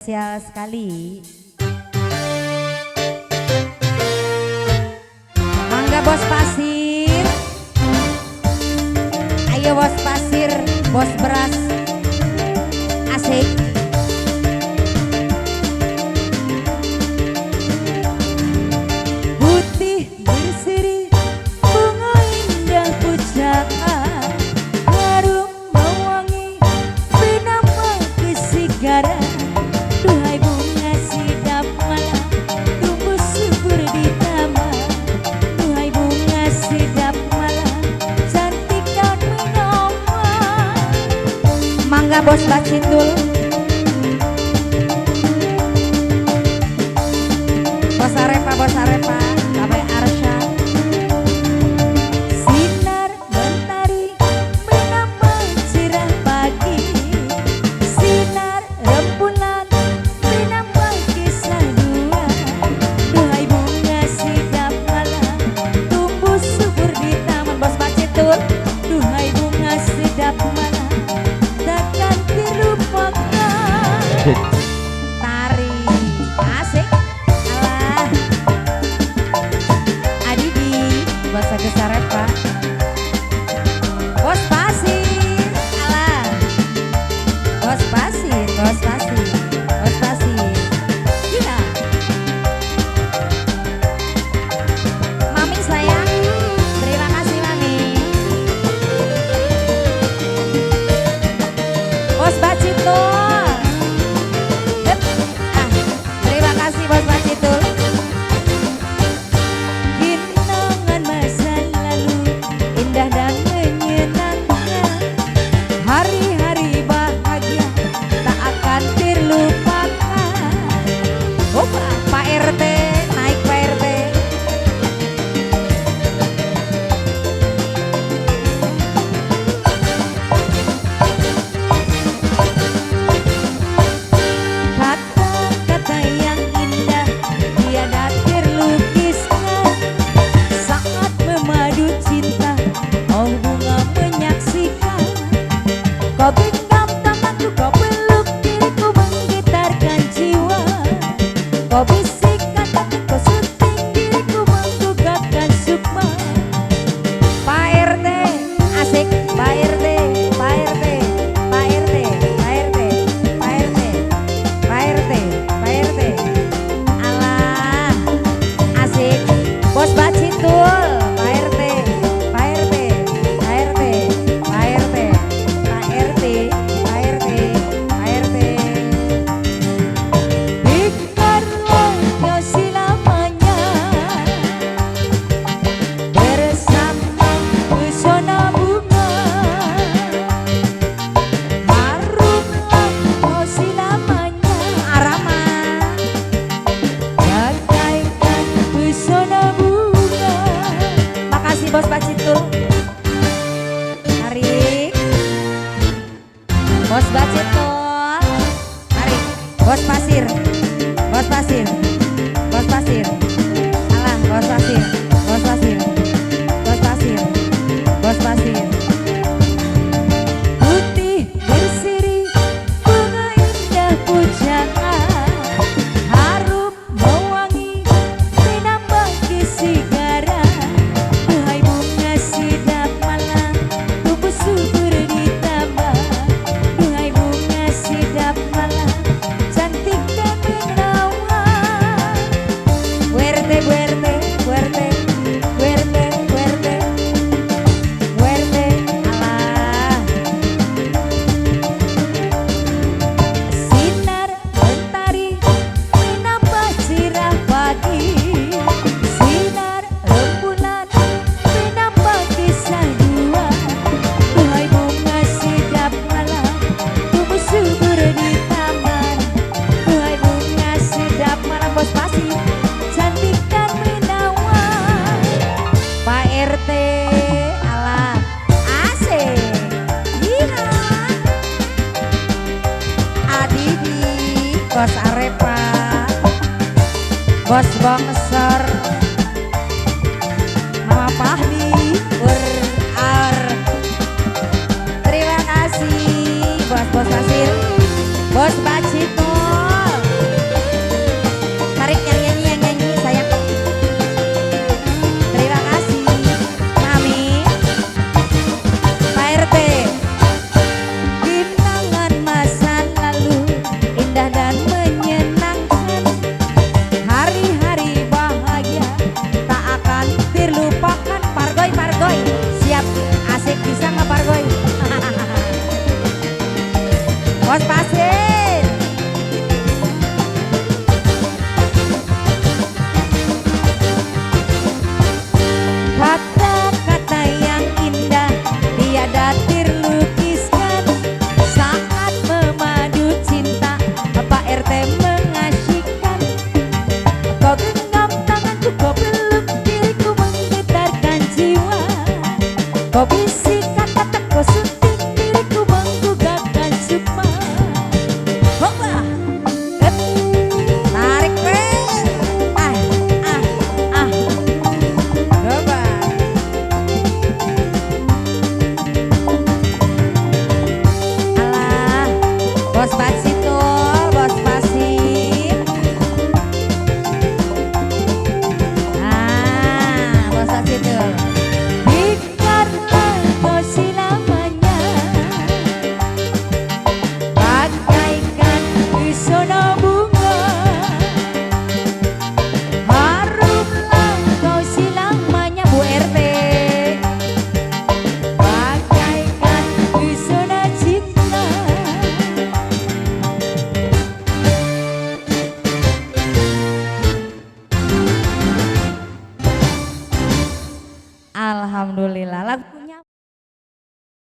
Spesial sekali. Mangga bos pasir. Ayo bos pasir, bos beras. Asik. Putih berseri, bunga indah pucaan, harum mewangi, bernama kesegaran. Duhai bunga sedap malam, tumbuh subur di taman. Duhai bunga sedap malam, cantik dan menawan. Mangga bos Bacitul. Bos Arepa, bos Arepa, Bapak Arsya. Sinar mentari menambah cerah pagi, sinar rembulan menambah kisah dua. Duhai bunga sedap malam, tumbuh subur di taman. Bos Bacitul. Duhai bunga sedap malam, takkan terlupakan. Tari asik. Alah Adidi, bos Agus Arepa. Bos pasir. Alah bos pasir, bos pasir, bos pasir. Gila. Mami sayang, terima kasih Mami. Bos Bacitul. Terima kasih bos Bacitul. Kenangan masa lalu indah dan menyenangkan, hari-hari bahagia tak akan terlupakan. Opa, Pak RT, naik Pak RT. Kata-kata yang indah tiada terlukiskan saat memadu cinta. Oh bunga menyaksikan, kau genggam tanganku, kau peluk diriku, menggetarkan jiwa. Kau bisikkan kata, kau sunting diriku, menggugahkan sukma. Pak RT, asik. Pak RT, Pak RT, Pak RT, Pak RT, Pak RT, Pak RT, Pak RT. Alah, asik. Bos Bacitul, Pak RT, Pak RT, Pak RT, Pak RT, Pak RT, Pak RT, Pak RT. Biarlah kau selamanya bersama pesona bunga, harumlah kau selamanya. Arama, bagaikan pesona bunga. Makasih bos Bacitul. Tarik bos Bacitul. Tarik bos pasir, bos pasir, bos pasir. Alah bos pasir, bos pasir, bos pasir, bos pasir. Putih berseri, bunga indah pucaan, harum mewangi, menambah kesegaran. Duhai bunga sedap malam, tumbuh subur di taman. Duhai bunga sedap malam, cantik dan menawan. Fuerte, fuerte, fuerte, fuerte, fuerte, fuerte. Alah. Sinar mentari menambah cerah pagi, sinar rembulan menambah kisah dua. Duhai bunga sedap malam, tumbuh subur di taman. Duhai bunga sedap malam, bos pasir, cantik dan menawan. Pak RT, alah asik. Iya. Adidi, bos Arepa, bos Bongsor, Mama Fahmi, terima kasih bos pasir, bos Bacitul. Bos Pasir